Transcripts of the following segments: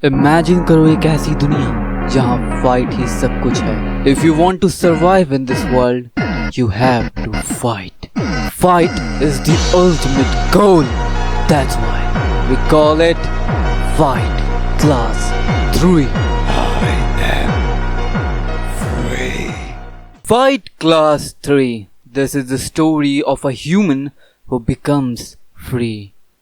Imagine करो एक ऐसी दुनिया जहाँ फाइट ही सब कुछ है। If you want to survive in this world you have to fight. Fight is the ultimate goal. That's why we call it fight class 3। I am free. Fight Class 3. This is the story of a human who becomes free.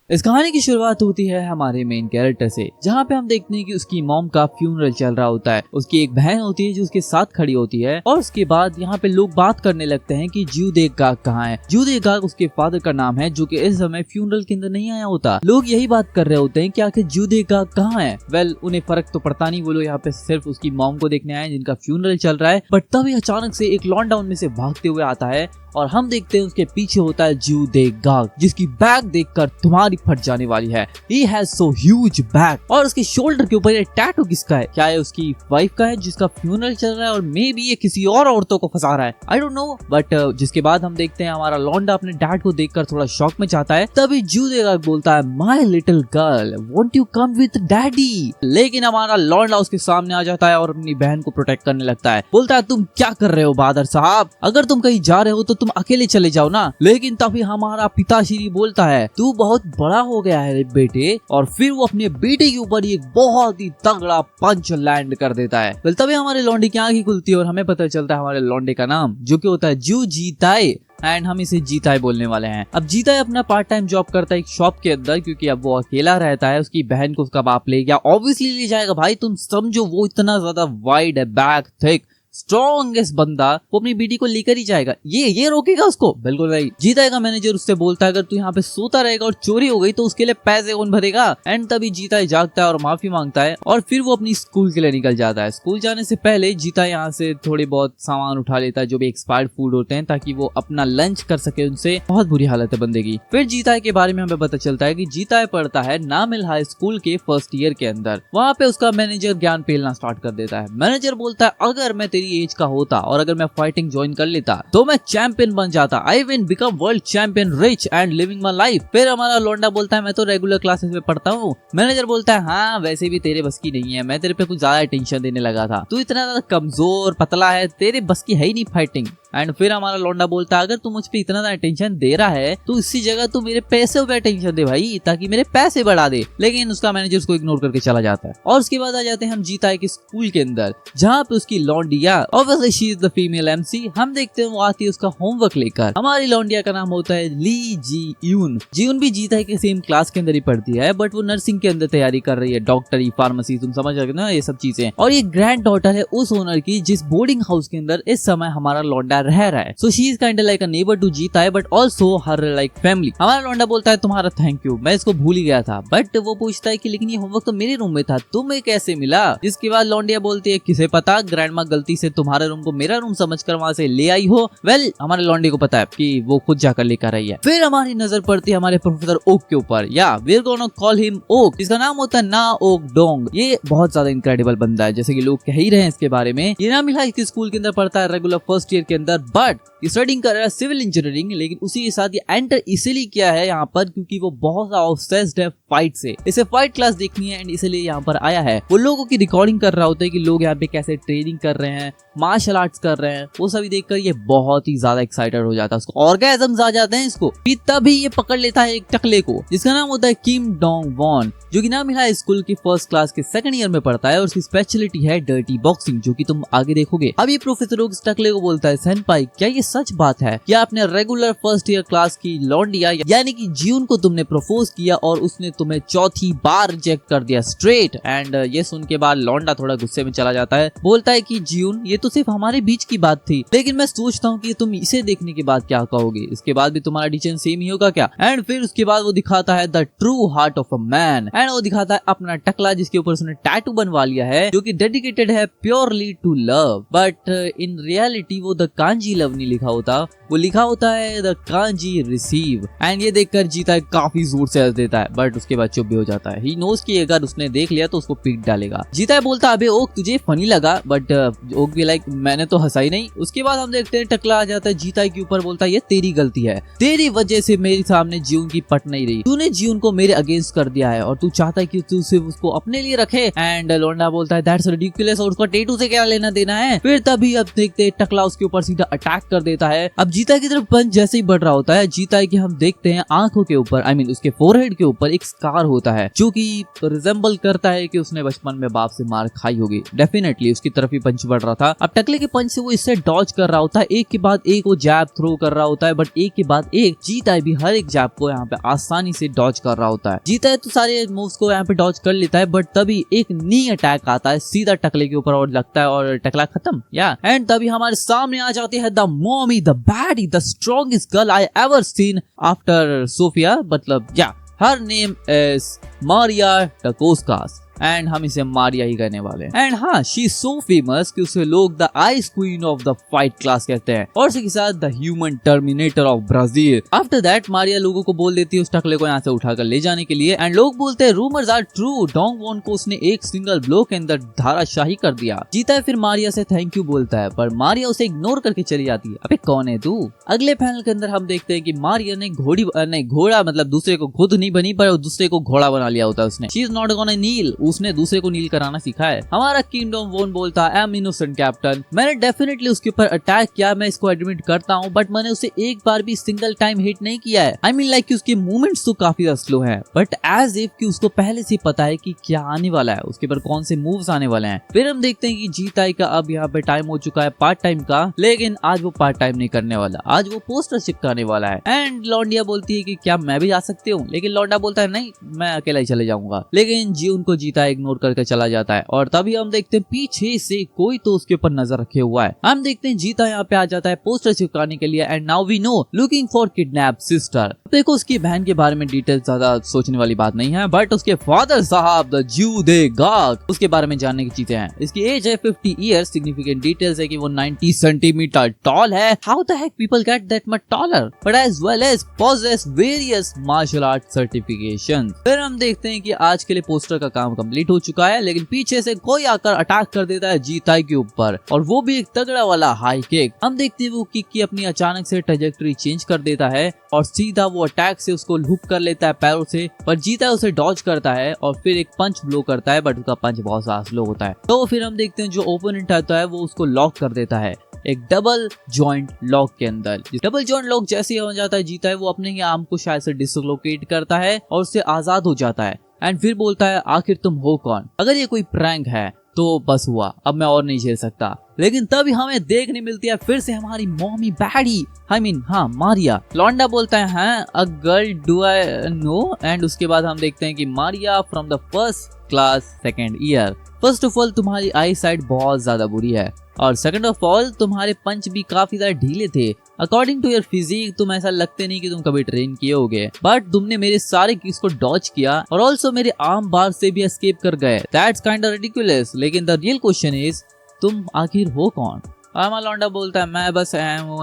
इस कहानी की शुरुआत होती है हमारे main character से, जहाँ पे हम देखते हैं कि उसकी मॉम का फ्यूनरल चल रहा होता है। उसकी एक बहन होती है जो उसके साथ खड़ी होती है और उसके बाद यहाँ पे लोग बात करने लगते हैं कि ज्यूदेग गाग कहाँ है। ज्यूदेग गाग उसके फादर का नाम है जो कि इस समय फ्यूनरल के अंदर नहीं आया होता। लोग यही बात कर रहे होते हैं कि आखिर ज्यूदेग गाग कहाँ है। वेल, उन्हें फर्क तो पड़ता नहीं, वो लोग यहाँ पे सिर्फ उसकी मॉम को देखने आए जिनका फ्यूनरल चल रहा है। बट तभी अचानक से एक लॉन्डा उनमें से भागते हुए आता है और हम देखते हैं उसके पीछे होता है ज्यूदेग गाग, जिसकी बैग देखकर तुम्हारी फट जाने वाली है। He has so huge back। और उसके शोल्डर के ऊपर ये टैटू किसका है? क्या ये उसकी वाइफ का है जिसका फ्यूनरल चल रहा है, और मे बी ये किसी और औरतों को फंसा रहा है, आई डोंट नो। बट जिसके बाद हम देखते हैं हमारा लॉन्डा अपने डैड को देखकर थोड़ा शॉक में जाता है। तभी ज्यूदेग गाग बोलता है, my little girl want you come with daddy. लेकिन हमारा लॉन्डा उसके सामने आ जाता है और अपनी बहन को प्रोटेक्ट करने लगता है। बोलता है, तुम क्या कर रहे हो बहादुर साहब, अगर तुम कहीं जा रहे हो तो तुम अकेले चले जाओ ना। लेकिन तभी हमारा पिताश्री बोलता है, तू बहुत बड़ा हो गया है बेटे, और फिर वो अपने बेटे के ऊपर एक बहुत ही तगड़ा पंच लैंड कर देता है। well, तभी हमारे लॉन्डे की आंखें खुलती है और हमें पता चलता है हमारे लॉन्डे का नाम जो कि होता है ज्यू जीताए, एंड हम इसे जीताए बोलने वाले हैं। अब जीताए अपना पार्ट टाइम जॉब करता है एक शॉप के अंदर, क्योंकि अब वो अकेला रहता है। उसकी बहन को उसका बाप ले गया, ऑब्वियसली ले जाएगा भाई, तुम समझो वो इतना ज्यादा वाइड है, बैक थिक स्ट्रॉन्गेस्ट बंदा, वो अपनी बेटी को लेकर ही जाएगा। ये रोकेगा उसको? बिल्कुल नहीं। जीताए का मैनेजर उससे बोलता है, अगर तू यहाँ पे सोता रहेगा और चोरी हो गई तो उसके लिए पैसे कौन भरेगा। एंड तभी जीताए जागता है और माफी मांगता है और फिर वो अपनी स्कूल के लिए निकल जाता है। स्कूल जाने से पहले जीताए यहाँ से थोड़े बहुत सामान उठा लेता है जो भी एक्सपायर्ड फूड होते हैं, ताकि वो अपना लंच कर सके उनसे। बहुत बुरी हालत है बंदे की। फिर जीताए के बारे में हमें पता चलता है कि जीताए पढ़ता है नामिल हाई स्कूल के फर्स्ट ईयर के अंदर। वहाँ पे उसका मैनेजर ज्ञान पेलना स्टार्ट कर देता है। मैनेजर बोलता है, अगर मैं तेरी एज का होता और अगर मैं फाइटिंग ज्वाइन कर लेता तो मैं चैंपियन बन जाता। I will become world champion, rich and living my life. फिर हमारा लौंडा बोलता है, मैं तो रेगुलर क्लासेस में पढ़ता हूँ। मैनेजर बोलता है, हाँ वैसे भी तेरे बस की नहीं है, मैं तेरे पे कुछ ज्यादा टेंशन देने लगा था, तू इतना ज्यादा कमजोर पतला है, तेरे बस की है ही नहीं फाइटिंग। एंड फिर हमारा लौंडा बोलता है, अगर तू मुझ पे इतना ज्यादा टेंशन दे रहा है तो इसी जगह तू मेरे पैसे पे टेंशन दे भाई, ताकि मेरे पैसे बढ़ा दे। लेकिन उसका मैनेजर उसको इग्नोर करके चला जाता है। और उसके बाद आ जाते हैं हम जीताए के स्कूल के अंदर, जहाँ पे उसकी लौंडिया, obviously she is the female MC, हम देखते हैं वो आती है उसका होमवर्क लेकर। हमारी लौंडिया का नाम होता है ली जी यून। जीवन भी जीताए के सेम क्लास के अंदर ही पढ़ती है, बट वो नर्सिंग के अंदर तैयारी कर रही है, डॉक्टरी, फार्मेसी, तुम समझ रहे हो ना ये सब चीजें। और ये ग्रैंड डॉटर है उस ओनर की जिस बोर्डिंग हाउस के अंदर इस समय हमारा लौंडा रह रहा है। So she is kind like a neighbour to जीताए, but also her like family. हमारा लौंडा बोलता है, तुम्हारा थैंक यू, मैं इसको भूल ही गया था। बट वो पूछता है कि लेकिन ये होमवर्क तो मेरे रूम में था, तुम्हें कैसे मिला? जिसके बाद लौंडिया बोलती है, किसे पता, ग्रैंडमा गलती से तुम्हारे रूम को मेरा रूम समझकर वहां से ले आई हो। वेल, हमारे लौंडे को पता है कि वो खुद जाकर लेकर आई है। फिर हमारी नजर पड़ती है हमारे प्रोफेसर ओक के ऊपर, या we are gonna call him Oak. इसका नाम होता है ना ओक डोंग। ये बहुत ज्यादा इनक्रेडिबल बंदा है, जैसे कि लोग कह ही रहे हैं इसके बारे में। ये नामिल हाई स्कूल के अंदर पढ़ता है रेगुलर फर्स्ट ईयर के अंदर, बट स्टडिंग कर रहा है सिविल इंजीनियरिंग। लेकिन उसी के साथ ये एंटर इसीलिए किया है यहाँ पर क्योंकि वो बहुत ज्यादा ऑब्सेस्ड है फाइट से। इसे फाइट क्लास देखनी है एंड इसलिए यहाँ पर आया है। वो लोगों की रिकॉर्डिंग कर रहा होता है कि लोग यहाँ पे कैसे ट्रेनिंग कर रहे हैं, मार्शल आर्ट्स कर रहे हैं। वो सभी देखकर ये बहुत ही ज्यादा एक्साइटेड हो जाता है, उसको ऑर्गेजम्स आ जाते हैं इसको। तभी ये पकड़ लेता है एक टकले को जिसका नाम होता है किम डोंग वॉन, जो कि नाम है स्कूल की फर्स्ट क्लास के सेकंड ईयर में पढ़ता है और उसकी स्पेशलिटी है डर्टी बॉक्सिंग, जो कि तुम आगे देखोगे। अब ये प्रोफेसर इस टकले को बोलता है, सेनपाई क्या ये सच बात है कि आपने रेगुलर फर्स्ट ईयर क्लास की लौंडिया यानी कि जीवन को तुमने प्रपोज किया और उसने तुम्हें चौथी बार रिजेक्ट कर दिया स्ट्रेट? एंड ये सुन के बाद लौंडा थोड़ा गुस्से में चला जाता है, बोलता है कि जीवन ये तो सिर्फ हमारे बीच की बात थी, लेकिन मैं सोचता हूँ कि तुम इसे देखने के बाद क्या कहोगे, इसके बाद भी तुम्हारा डिसीजन सेम ही होगा क्या? एंड फिर उसके बाद वो दिखाता है the true heart of a man, and वो दिखाता है अपना टकला जिसके ऊपर उसने टैटू बनवा लिया है, जो कि डेडिकेटेड है purely to love. But in reality वो द कांजी लव नहीं लिखा होता, वो लिखा होता है द कांजी रिसीव। एंड ये देखकर जीता काफी जोर से हंस देता है, बट उसके बाद चुप भी हो जाता है। ही नोज कि अगर उसने देख लिया तो उसको पीट डालेगा। जीता बोलता अबे ओक तुझे फनी लगा, बट ओक भी लाइक मैंने तो हंसा ही नहीं। उसके बाद हम देखते हैं टकला आ जाता है जीता के ऊपर, बोलता है ये तेरी गलती है, तेरी वजह से मेरे सामने जीवन की पट नहीं रही, तूने जीवन को मेरे अगेंस्ट कर दिया है और तू चाहता है कि तू सिर्फ उसको अपने लिए रखे। एंड लोंडा बोलता है दैट्स रिडिकुलस, और उसका टेटू से क्या लेना देना है। फिर तभी अब देखते हैं टकला उसके ऊपर सीधा अटैक कर देता है। अब जीता की तरफ पंच जैसे ही बढ़ रहा होता है, जीता है कि हम देखते हैं आंखों के ऊपर आई मीन उसके फोरहेड के ऊपर एक स्कार होता है, जो कि रिजेंबल करता है कि उसने बचपन में बाप से मार खाई होगी। डेफिनेटली उसकी तरफ ही पंच बढ़ रहा था। अब टकले के पंच से वो इससे डॉज कर रहा होता है, एक के बाद एक वो जैब थ्रो कर रहा होता है, बट एक के बाद एक जीता भी हर एक जैब को यहाँ पे आसानी से डॉज कर रहा होता है। जीता है तो सारे मूव्स को यहाँ पे डॉज कर लेता है, बट तभी एक नी अटैक आता है सीधा टकले के ऊपर और लगता है और टकला खत्म। या एंड तभी हमारे सामने आ जाती है the mommy, the baddie, the strongest girl I ever seen after Sophia, मतलब या her name is Maria Takoskas and हम इसे मारिया ही कहने वाले हैं। एंड हाँ शी इज सो फेमस कि उसे लोग the ice queen of the fight class कहते हैं और इसी के साथ the human terminator of Brazil. After that Maria लोगों को बोल देती है उस टकले को यहाँ से उठाकर ले जाने के लिए। एंड लोग बोलते हैं rumours are true, Dong Won को उसने एक सिंगल ब्लो के अंदर धाराशाही कर दिया। जीता है फिर मारिया से थैंक यू बोलता है, पर मारिया उसे इग्नोर करके चली जाती है। अबे कौन है तू। अगले पैनल के अंदर हम देखते हैं कि मारिया ने घोड़ा मतलब दूसरे को खुद नहीं बनी पर दूसरे को घोड़ा बना लिया होता है उसने। शी इज नॉट गोना नील, उसने दूसरे को नील कराना सीखा है। हमारा किंगडम वोन बोलता है आई एम इनोसेंट कैप्टन, मैंने डेफिनेटली उसके ऊपर अटैक किया, मैं इसको एडमिट करता हूँ, बट मैंने उसे एक बार भी सिंगल टाइम हिट नहीं किया है। आई मीन लाइक उसके मूवमेंट्स तो काफी स्लो हैं, बट एज इफ कि उसको पहले से पता है कि क्या आने वाला है, उसके ऊपर कौन से मूव्स आने वाले हैं। फिर हम देखते हैं कि जीताई का अब यहाँ पे टाइम हो चुका है पार्ट टाइम का, लेकिन आज वो पार्ट टाइम नहीं करने वाला, आज वो पोस्टर चिपकाने वाला है। एंड लौंडिया बोलती है कि क्या मैं भी आ सकती हूँ, लेकिन लौंडा बोलता है नहीं मैं अकेला ही चले जाऊंगा, लेकिन जी उनको जीता इग्नोर करके चला जाता है। और तभी हम देखते हैं पीछे से कोई तो उसके ऊपर नजर रखे हुआ है। हम देखते हैं जीता यहाँ पे आ जाता है पोस्टर चिपकाने के लिए। And now we know looking for kidnap sister. देखो उसकी बहन के बारे में डिटेल्स ज्यादा सोचने वाली बात नहीं है, बट उसके फादर साहब द जू दे गाग उसके बारे में जानने की चीजें हैं। इसकी एज है 50 ईयर्स, सिग्निफिकेंट डिटेल्स है कि वो 90 सेंटीमीटर टॉल है। How the heck people get that much taller, but as well as possess various martial art certification. फिर हम देखते हैं कि आज के लिए पोस्टर का काम कंप्लीट हो चुका है, लेकिन पीछे से कोई आकर अटैक कर देता है जीताई के ऊपर, और वो भी एक तगड़ा वाला हाई किक। हम देखते हैं वो किक की अपनी अचानक से ट्रैजेक्टरी चेंज कर देता है और सीधा वो अटैक से उसको हुक कर लेता है पैरों से, पर जीता उसे डॉज करता है और फिर एक पंच ब्लो करता है, बट उसका पंच बहुत ज्यादा स्लो होता है। तो फिर हम देखते हैं जो ओपोनेंट आता है वो उसको लॉक कर देता है एक डबल जॉइंट लॉक के अंदर। डबल जॉइंट लॉक जैसे ही हो जाता है जीता है वो अपने ही आर्म को शायद से डिसलोकेट करता है और उससे आजाद हो जाता है। एंड फिर बोलता है आखिर तुम हो कौन, अगर ये कोई प्रैंक है तो बस हुआ, अब मैं और नहीं झेल सकता। लेकिन तभी हमें देखने मिलती है फिर से हमारी मॉमी बैडी, आई मीन हाँ मारिया। लौंडा बोलता है हाँ a girl do I know. And उसके बाद हम देखते हैं कि Maria from the first class second year. First of all तुम्हारी आई साइट बहुत ज्यादा बुरी है, और सेकंड ऑफ ऑल तुम्हारे पंच भी काफी ज्यादा ढीले थे। अकॉर्डिंग टू योर फिजिक तुम ऐसा लगते नहीं कि तुम कभी ट्रेन किए होगे, बट तुमने मेरे सारे किक्स को डॉज किया और ऑल्सो मेरे आर्म बार से भी एस्केप कर गए। That's kind of ridiculous. लेकिन द रियल क्वेश्चन इज तुम आखिर हो कौन। आमा लौंडा बोलता है मैं बस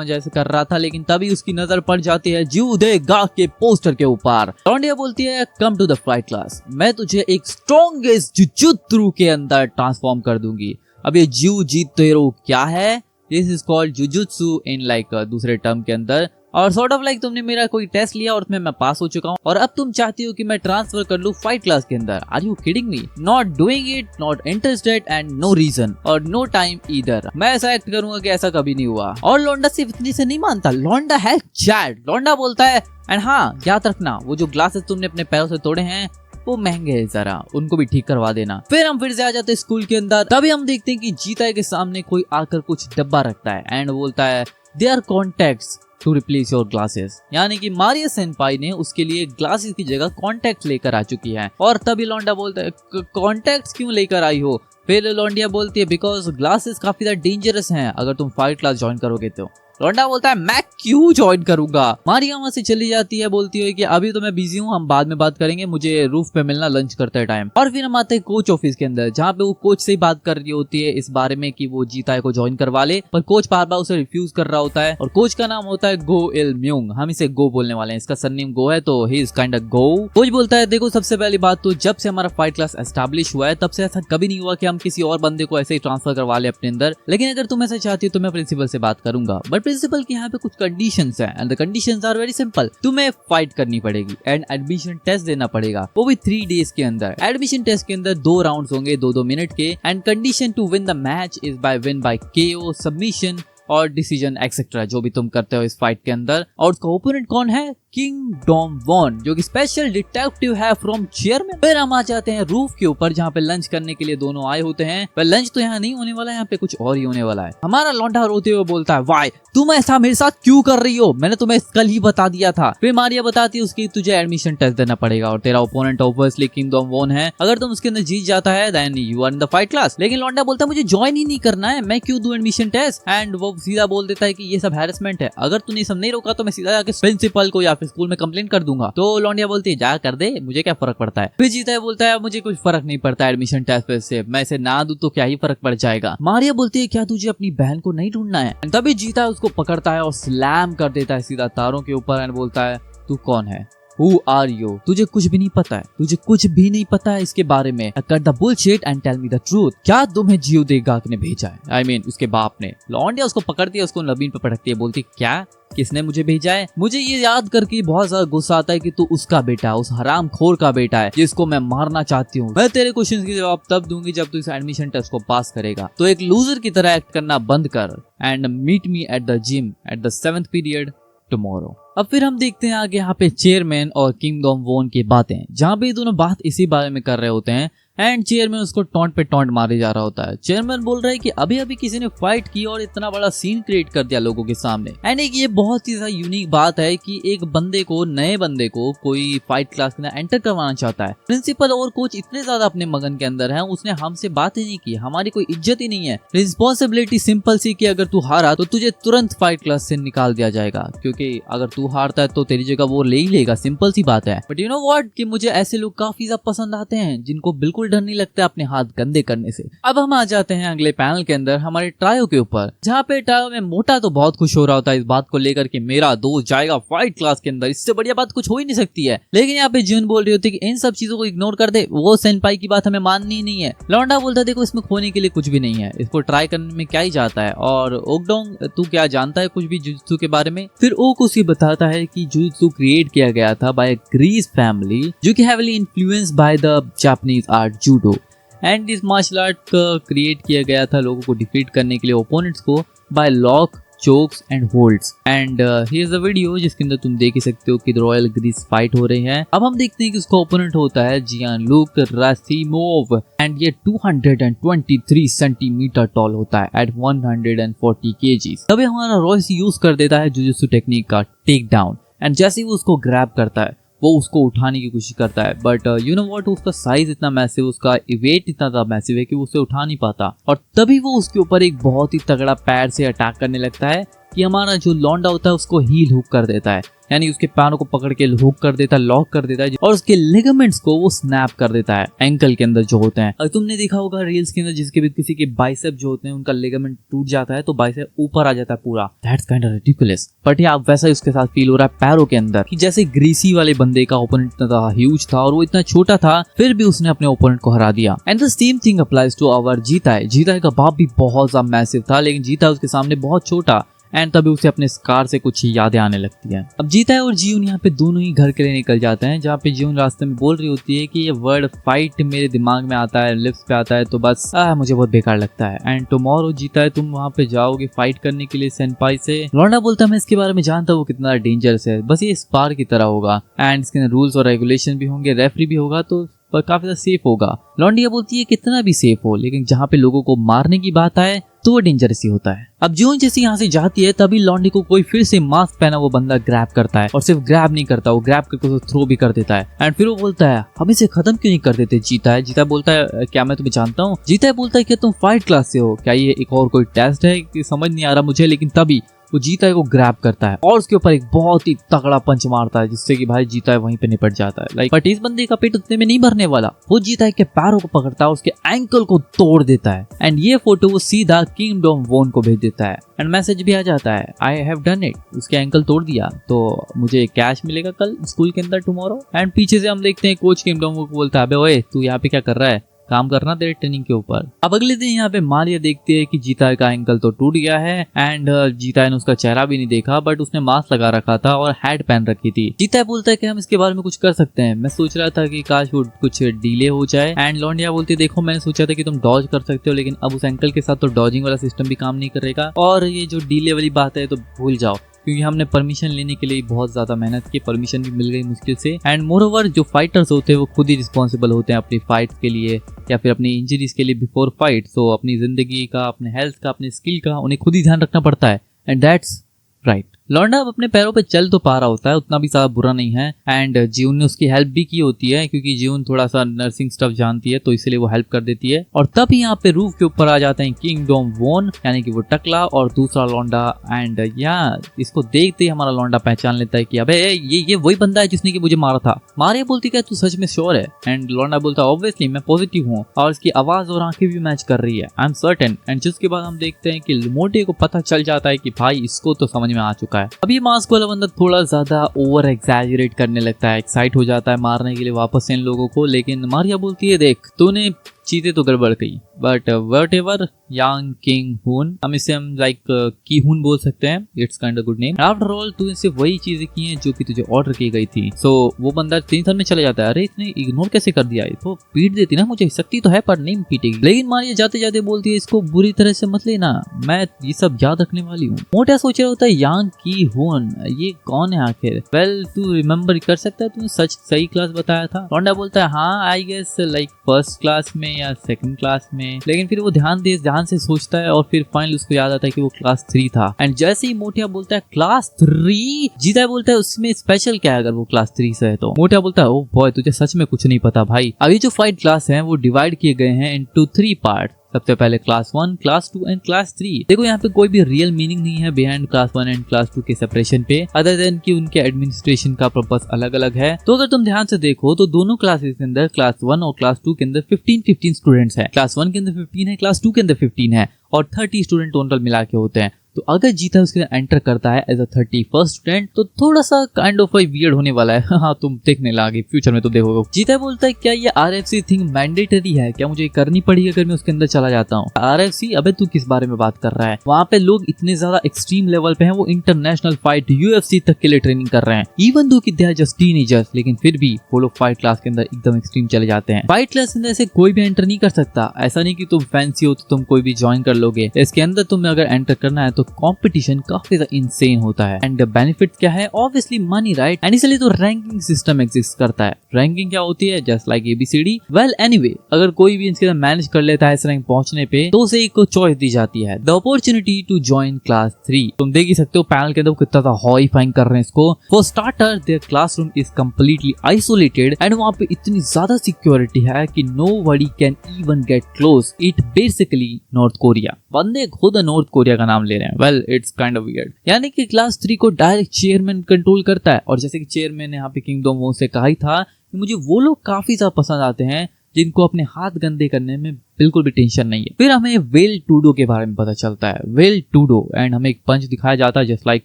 जैसे कर रहा था, लेकिन तभी उसकी नजर पड़ जाती है जू दे गाग के पोस्टर के ऊपर। लौंडिया बोलती है come to the fight class, मैं तुझे एक स्ट्रॉन्गेस्ट जुजुत्सु के अंदर ट्रांसफॉर्म कर दूंगी। अब ये जू जीत तेरो क्या है, this is called jujutsu in like दूसरे टर्म के अंदर, और सॉर्ट ऑफ लाइक तुमने मेरा कोई टेस्ट लिया और उसमें मैं पास हो चुका हूँ और अब तुम चाहती हो कि मैं ट्रांसफर कर लूँ फाइट क्लास के अंदर। Are you kidding me? Not doing it, not interested and no reason और नो टाइम ईदर। मैं ऐसा एक्ट करूंगा कि ऐसा कभी नहीं हुआ। और लौंडा सिर्फ इतनी से नहीं मानता, लौंडा है चैट। लौंडा बोलता है एंड हाँ याद रखना वो जो ग्लासेस तुमने अपने पैरों से तोड़े हैं वो महंगे हैं, जरा उनको भी ठीक करवा देना। फिर हम फिर से आ जाते हैं स्कूल के अंदर। तभी हम देखते हैं कि जीता के सामने कोई आकर कुछ डब्बा रखता है एंड बोलता है they are contacts to replace your glasses, यानी कि मारिया सेनपाई ने उसके लिए ग्लासेस की जगह कॉन्टेक्ट लेकर आ चुकी है। और तभी लौंडा बोलता है कॉन्टेक्ट्स क्यों लेकर आई हो? फिर लौंडिया बोलती है बिकॉज ग्लासेस काफी ज्यादा डेंजरस हैं अगर तुम फाइट क्लास ज्वाइन करोगे तो। लौंडा बोलता है मैं क्यों ज्वाइन करूंगा। मारिया वहां से चली जाती है, बोलती है कि अभी तो मैं बिजी हूँ, हम बाद में बात करेंगे, मुझे रूफ पे मिलना लंच करते टाइम। और फिर हम आते हैं कोच ऑफिस के अंदर, जहाँ पे वो कोच से ही बात कर रही होती है इस बारे में कि वो जीता को ज्वाइन करवा ले, पर कोच बार बार उसे रिफ्यूज कर रहा होता है। और कोच का नाम होता है गो इल म्यूंग, हम इसे गो बोलने वाले हैं, इसका सरनेम गो है तो he is kind of go. Coach बोलता है देखो सबसे पहली बात तो जब से हमारा फाइट क्लास एस्टैब्लिश हुआ है तब से ऐसा कभी नहीं हुआ कि हम किसी और बंदे को ऐसे ही ट्रांसफर करवा ले अपने अंदर, लेकिन अगर तुम ऐसा चाहती हो तो मैं प्रिंसिपल से बात करूंगा। बट प्रिंसिपल के यहाँ पे कुछ कंडीशंस हैं and the conditions are very simple. तुम्हें फाइट करनी पड़ेगी एंड एडमिशन टेस्ट देना पड़ेगा, वो भी 3 डेज के अंदर। एडमिशन टेस्ट के अंदर 2 राउंड्स होंगे 2-2 मिनट के and condition to win the match is by win by KO, submission और डिसीजन एक्सेट्रा, जो भी तुम करते हो इस फाइट के अंदर। और उसका ओपोनेंट कौन है? किंग डॉम वॉन, जो कि स्पेशल डिटेक्टिव है फ्रॉम चेयरमैन। फिर हम आ जाते हैं रूफ के ऊपर, जहाँ पे लंच करने के लिए दोनों आए होते हैं। पर लंच तो यहाँ नहीं होने वाला है, यहाँ पे कुछ और ही होने वाला है। हमारा लौंडा रोते हुए बोलता है वाई तुम ऐसा मेरे साथ क्यों कर रही हो, मैंने तुम्हें कल ही बता दिया था। फिर मारिया बताती है उसकी तुझे एडमिशन टेस्ट देना पड़ेगा और तेरा opponent obviously King Dom Won है। अगर तुम उसके अंदर जीत जाता है then you are in the fight class. लेकिन लौंडा बोलता है मुझे ज्वाइन ही नहीं करना है, मैं क्यों दूं एडमिशन टेस्ट। एंड वो सीधा बोल देता है कि ये सब हैरेसमेंट है, अगर तूने सब नहीं रोका तो मैं सीधा जाके प्रिंसिपल को या फिर स्कूल में कंप्लेंट कर दूंगा। तो लौंडिया बोलती है जा कर दे, मुझे क्या फर्क पड़ता है। फिर जीता है बोलता है मुझे कुछ फर्क नहीं पड़ता एडमिशन टेस्ट से, मैं इसे ना दूं तो क्या ही फर्क पड़ जाएगा। मारिया बोलती है क्या तुझे अपनी बहन को नहीं ढूंढना है। तभी जीता उसको पकड़ता है और स्लैम कर देता है सीधा तारों के ऊपर एंड बोलता है तू कौन है, Who are you? तुझे कुछ भी नहीं पता है, तुझे कुछ भी नहीं पता है इसके बारे में। Cut the bullshit and tell me the truth. क्या तुम्हें जियो देगाक ने भेजा है? I mean, उसके बाप ने। लौंडिया उसको पकड़ती है, उसको नबीन पे पटकती है, बोलती क्या किसने मुझे भेजा है। मुझे ये याद करके बहुत ज्यादा गुस्सा आता है कि तू उसका बेटा है, उस हराम खोर का बेटा है जिसको मैं मारना चाहती हूँ। मैं तेरे क्वेश्चन के जवाब तब दूंगी जब तू इस एडमिशन टेस्ट को पास करेगा, तो एक लूजर की तरह एक्ट करना बंद कर and meet me at the gym at the 7th period tomorrow. अब फिर हम देखते हैं आगे यहाँ पे चेयरमैन और किंग डॉम वॉन की बातें, जहाँ पे ये दोनों बात इसी बारे में कर रहे होते हैं एंड चेयरमैन उसको टॉन्ट पे टॉन्ट मारे जा रहा होता है। चेयरमैन बोल रहा है कि अभी अभी किसी ने फाइट की और इतना बड़ा सीन क्रिएट कर दिया लोगों के सामने। एंड एक ये बहुत ही यूनिक बात है कि एक बंदे को, नए बंदे को कोई फाइट क्लास में एंटर करवाना चाहता है। प्रिंसिपल और कोच इतने ज्यादा अपने मगन के अंदर है, उसने हमसे बात ही नहीं की, हमारी कोई इज्जत ही नहीं है। रिस्पॉन्सिबिलिटी सिंपल सी कि अगर तू हारा तो तुझे तुरंत फाइट क्लास से निकाल दिया जाएगा, क्योंकि अगर तू हारता है तो तेरी जगह वो ले ही लेगा, सिंपल सी बात है। बट यू नो व्हाट कि मुझे ऐसे लोग काफी ज्यादा पसंद आते हैं जिनको बिल्कुल डर नहीं लगता अपने हाथ गंदे करने से। अब हम आ जाते हैं अगले पैनल के अंदर हमारे ट्रायो के ऊपर, जहाँ पे ट्रायो में मोटा तो बहुत खुश हो रहा होता है इस बात को लेकर कि मेरा दोस्त जाएगा फाइट क्लास के अंदर, इससे बढ़िया बात कुछ हो ही नहीं सकती है। लेकिन यहाँ पे जून बोल रही होती है कि इन सब चीजों को इग्नोर कर दे, वो सेनपाई की बात हमें माननी ही नहीं है। लौंडा बोलता है देखो इसमें खोने के लिए कुछ भी नहीं है, इसको ट्राई करने में क्या ही जाता है। और ओकडोंग तू क्या जानता है कुछ भी जुजुत्सु के बारे में। फिर ओक उसे बताता है कि जुजुत्सु क्रिएट किया गया था बाय ग्रीस फैमिली, जो कि heavily influenced by the Japanese art judo. And इस मार्शल आर्ट का क्रिएट किया गया था लोगों को डिफीट करने के लिए, ओपोनेंट्स को, by lock, chokes and holds. And here's a video जिसके अंदर तुम देख ही सकते हो कि रॉयल ग्रीस फाइट हो रहे हैं। अब हम देखते हैं कि उसका ओपोनेंट होता है जियान-लुक रासिमोव एंड ये 223 सेंटीमीटर टॉल होता है एट 140 kg। तभी हमारा रॉयस यूज कर देता है जुजुत्सु टेक्निक का टेक डाउन एंड जैसे ही वो उसको ग्रैब करता है वो उसको उठाने की कोशिश करता है। बट यू नो व्हाट, उसका साइज इतना मैसिव, उसका वेट इतना ज्यादा मैसिव है कि वो उसे उठा नहीं पाता। और तभी वो उसके ऊपर एक बहुत ही तगड़ा पैर से अटैक करने लगता है कि हमारा जो लौंडा होता है उसको हील हुक कर देता है, यानी उसके पैरों को पकड़ के हुक कर देता है, लॉक कर देता है और उसके लिगामेंट्स को वो स्नैप कर देता है एंकल के अंदर जो होते हैं। और तुमने देखा होगा रील्स के अंदर जिसके भी किसी के बाइसेप जो होते हैं उनका लिगामेंट टूट जाता है तो बाइसेप ऊपर आ जाता है पूरा। That's kind of ridiculous. But या वैसा ही उसके साथ फील हो रहा है पैरों के अंदर कि जैसे ग्रीसी वाले बंदे का ओपोनेंट इतना ह्यूज था और वो इतना छोटा था, फिर भी उसने अपने ओपोनेंट को हरा दिया। And the same thing applies to our जीता। जीता का बाप भी बहुत ज्यादा मैसिव था, लेकिन जीता उसके सामने बहुत छोटा एंड तभी उसे अपने स्कार से कुछ यादें आने लगती हैं। अब जीता है और जीवन यहाँ पे दोनों ही घर के लिए निकल जाते हैं, जहाँ पे जीवन रास्ते में बोल रही होती है कि ये वर्ड फाइट मेरे दिमाग में आता है, लिप्स पे आता है तो बस मुझे बहुत बेकार लगता है। एंड टुमारो जीता है तुम वहाँ पे जाओगे फाइट करने के लिए सेनपाई से। लौंडा बोलता है मैं इसके बारे में जानता हूँ वो कितना डेंजरस है, बस ये स्पार की तरह होगा एंड इसके रूल्स और रेगुलेशन भी होंगे, रेफरी भी होगा तो पर काफी ज्यादा सेफ होगा। लौंडिया बोलती है कितना भी सेफ हो, लेकिन जहाँ पे लोगों को मारने की बात आए तो वो डेंजरस ही होता है। अब जून जैसे यहाँ से जाती है तभी लौंडी को कोई फिर से मास्क पहना वो बंदा ग्रैब करता है और सिर्फ ग्रैब नहीं करता, वो ग्रैब करके उसे थ्रो भी कर देता है। एंड फिर वो बोलता है हम इसे खत्म क्यों नहीं कर देते। जीता है बोलता है क्या मैं तुम्हें जानता हूँ। जीता है बोलता है क्या तुम फाइट क्लास से हो, क्या ये एक और कोई टेस्ट है कि समझ नहीं आ रहा मुझे। लेकिन तभी वो जीता को ग्रैब करता है और उसके ऊपर एक बहुत ही तगड़ा पंच मारता है, जिससे कि भाई जीता वहीं पे निपट जाता है। लाइक बट इस बंदे का पेट उतने में नहीं भरने वाला, वो जीता के पैरों को पकड़ता है, उसके एंकल को तोड़ देता है एंड ये फोटो वो सीधा किंगडम वोन को भेज देता है एंड मैसेज भी आ जाता है, आई हैव डन इट, उसके एंकल तोड़ दिया तो मुझे कैश मिलेगा कल स्कूल के अंदर टुमारो। एंड पीछे से हम देखते हैं कोच किंगडम वोन को बोलता है, अबे ओए तू यहाँ पे क्या कर रहा है, काम करना तेरे ट्रेनिंग के ऊपर। अब अगले दिन यहाँ पे मारिया देखती है कि जीता का एंकल तो टूट गया है एंड जीता ने उसका चेहरा भी नहीं देखा, बट उसने मास्क लगा रखा था और हैट पहन रखी थी। जीता बोलता है कि हम इसके बारे में कुछ कर सकते हैं, मैं सोच रहा था कि काश वो कुछ डिले हो जाए। एंड लॉन्डिया बोलती है, देखो मैंने सोचा था कि तुम डॉज कर सकते हो, लेकिन अब उस एंकल के साथ तो डॉजिंग वाला सिस्टम भी काम नहीं करेगा, और ये जो डिले वाली बात है तो भूल जाओ, क्योंकि हमने परमिशन लेने के लिए बहुत ज्यादा मेहनत की, परमिशन भी मिल गई मुश्किल से। एंड मोरओवर जो फाइटर्स होते हैं वो खुद ही रिस्पॉन्सिबल होते हैं अपनी फाइट के लिए या फिर अपनी इंजरीज के लिए बिफोर फाइट। सो अपनी जिंदगी का, अपने हेल्थ का, अपने स्किल का उन्हें खुद ही ध्यान रखना पड़ता है एंड दैट्स राइट। लौंडा अब अपने पैरों पे चल तो पा रहा होता है, उतना भी ज्यादा बुरा नहीं है एंड जीवन ने उसकी हेल्प भी की होती है, क्योंकि जीवन थोड़ा सा नर्सिंग स्टफ जानती है तो इसलिए वो हेल्प कर देती है। और तब यहाँ पे रूफ के ऊपर आ जाते हैं किंगडम वोन, यानी कि वो टकला और दूसरा लौंडा। एंड यहाँ इसको देखते ही हमारा लौंडा पहचान लेता है कि अबे ये वही बंदा है जिसने कि मुझे मारा था। मारिया बोलती है तू सच में श्योर है? एंड लौंडा बोलता है ऑब्वियसली मैं पॉजिटिव हूँ, और इसकी आवाज और आंखें भी मैच कर रही है, आई एम सर्टेन। एंड जिसके बाद हम देखते हैं कि मोटे को पता चल जाता है कि भाई इसको तो समझ में आ चुका है। अब ये मास्क वाला बंदा थोड़ा ज्यादा ओवर एग्जैजरेट करने लगता है, एक्साइट हो जाता है मारने के लिए वापस इन लोगों को, लेकिन मारिया बोलती है देख तूने चीजें तो गड़बड़ गई, but what ever Yang king हुन, हम इसे हम लाइक की हुन बोल सकते हैं, it's kind of good name. After all तू इनसे वही चीजें की हैं जो कि तुझे ऑर्डर की गई थी। सो वो बंदा टेंशन में चला जाता है, अरे इसने इग्नोर कैसे कर दिया, तो पीट देती ना, मुझे शक्ति तो है पर नहीं पीटेगी। लेकिन मारिया जाते जाते बोलती है इसको बुरी तरह से मत लेना, मैं ये सब याद रखने वाली हूँ। मोटा सोच रहा होता है यांग की हुन ये कौन है आखिर? वेल तू रिमेम्बर कर सकता है, तूने सच सही क्लास बताया था। रोंडा बोलता है हाँ I guess like first class में या सेकंड क्लास में, लेकिन फिर वो ध्यान से सोचता है और फिर फाइनली उसको याद आता है कि वो क्लास 3 था। एंड जैसे ही मोटिया बोलता है क्लास 3, जीता बोलता है उसमें स्पेशल क्या है अगर वो क्लास 3 से है तो? मोटिया बोलता है ओह बॉय तुझे सच में कुछ नहीं पता भाई, अभी जो 5 क्लास हैं वो डिवाइड किए गए हैं इनटू 3 पार्ट। सबसे पहले क्लास 1, क्लास 2 एंड क्लास 3। देखो यहाँ पे कोई भी रियल मीनिंग नहीं है बिहाइंड क्लास 1 एंड क्लास 2 के सेपरेशन पे, अदर देन कि उनके एडमिनिस्ट्रेशन का पर्पस अलग अलग है। तो अगर तुम ध्यान से देखो तो दोनों क्लासेस के अंदर क्लास 1 और क्लास 2 के अंदर 15 स्टूडेंट्स हैं। क्लास 1 के अंदर 15 है, क्लास 2 के अंदर 15 है, और 30 स्टूडेंट टोटल मिला के होते हैं। तो अगर जीता उसके अंदर एंटर करता है एज अ 31st स्टूडेंट तो थोड़ा सा काइंड ऑफ वियर्ड होने वाला है। हाँ तुम देखने लगे फ्यूचर में तो देखोगे। जीता बोलता है क्या ये RFC थिंग मैंडेटरी है, क्या मुझे करनी पड़ेगी अगर मैं उसके अंदर चला जाता हूँ? RFC अबे तू किस बारे में बात कर रहा है? वहाँ पे लोग इतने ज्यादा एक्सट्रीम लेवल पे हैं, वो इंटरनेशनल फाइट UFC तक के लिए ट्रेनिंग कर रहे हैं, इवन दो कि दे आर जस्ट टीनेजर्स, लेकिन फिर भी वो लोग 5 क्लास के अंदर एकदम एक्सट्रीम चले जाते हैं। 5 क्लास के अंदर ऐसे कोई भी एंटर नहीं कर सकता, ऐसा नहीं कि तुम फैंसी हो तो तुम कोई भी ज्वाइन कर लोगे। इसके अंदर तुम्हें अगर एंटर करना है तो कॉम्पिटिशन काफी ज्यादा इनसेन होता है। एंड बेनिफिट क्या है? Obviously money, right? एंड इसलिए तो रैंकिंग सिस्टम एग्जिस्ट करता है। रैंकिंग क्या होती है? Just like ABCD। Well anyway, अगर कोई भी इसके मैनेज कर लेता है इस रैंक पहुंचने पे तो उसे एक चॉइस दी जाती है, the opportunity to join class 3। तुम देख ही सकते हो पैनल के अंदर कितना ज्यादा हॉरीफाइंग कर रहे हैं इसको। For starter their classroom is completely isolated and वहाँ पे इतनी ज्यादा सिक्योरिटी है कि nobody can even get close. It basically North Korea, बंदे खुद नॉर्थ कोरिया का नाम ले रहे हैं। Well it's kind of weird. यानी कि क्लास 3 को डायरेक्ट चेयरमैन कंट्रोल करता है, और जैसे कि चेयरमैन ने यहाँ पे किंगडम वोन से कहा ही था कि मुझे वो लोग काफी ज्यादा पसंद आते हैं जिनको अपने हाथ गंदे करने में बिल्कुल भी टेंशन नहीं है। फिर हमें वेल टूडो के बारे में पता चलता है, वेल टूडो, एंड हमें एक पंच दिखाया जाता है जस्ट लाइक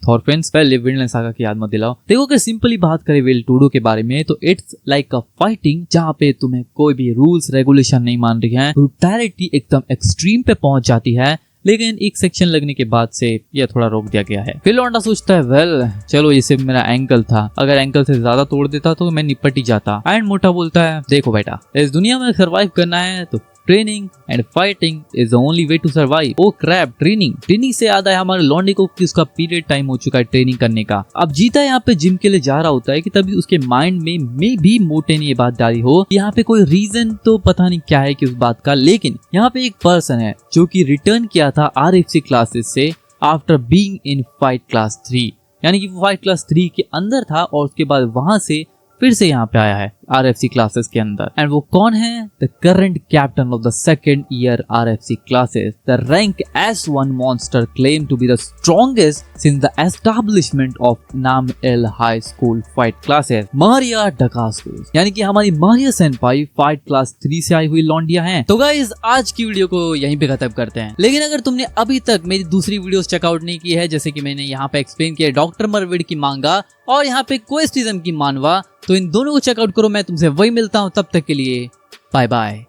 थॉरफिन्स। पहले विनलैंड सागा की याद मत दिलाओ। देखो अगर सिंपली बात करें वेल टूडो के बारे में तो इट्स लाइक अ फाइटिंग जहाँ पे तुम्हें कोई भी रूल्स रेगुलेशन नहीं मान रही है, ब्रूटैलिटी एकदम एक्सट्रीम पे पहुंच जाती है, लेकिन एक सेक्शन लगने के बाद से यह थोड़ा रोक दिया गया है। फिर लौंडा सोचता है वेल चलो ये सिर्फ मेरा एंकल था, अगर एंकल से ज्यादा तोड़ देता तो मैं निपट ही जाता। एंड मोटा बोलता है देखो बेटा, इस दुनिया में सर्वाइव करना है तो training and fighting is the only way to survive. Oh crap, training से याद है हमारे लौंडे को कि उसका पीरियड टाइम हो चुका है ट्रेनिंग करने का। अब जीता यहाँ पे जिम के लिए जा रहा होता है कि तभी उसके माइंड में भी मोटे ने ये बात डाली हो। यहाँ पे कोई रीजन तो पता नहीं क्या है कि उस बात का, लेकिन यहाँ पे एक पर्सन है जो कि रिटर्न किया था RFC क्लासेस से after being in fight class 3, यानी कि वो फाइट क्लास 3 के अंदर था और उसके बाद वहां से फिर से यहाँ पे आया है। RFC क्लासेस के अंदर। एंड वो कौन है? The current captain of the second year RFC classes, the rank S1 monster claim to be the strongest since the establishment of नाम-एल high school fight classes, Maria Dacascos. यानी कि हमारी Maria सेनपाई fight class 3 से आई हुई लौंडिया हैं। तो गाइस आज की वीडियो को यहीं पे खत्म करते हैं। लेकिन अगर तुमने अभी तक मेरी दूसरी वीडियोस चेकआउट नहीं की है, जैसे कि मैंने यहाँ पे एक्सप्लेन किया डॉक्टर मरविड की मांगा और यहाँ पे क्वेस्टिज्म की मानवा, तो इन दोनों को चेकआउट करो। मैं तुमसे वही मिलता हूँ, तब तक के लिए बाय बाय।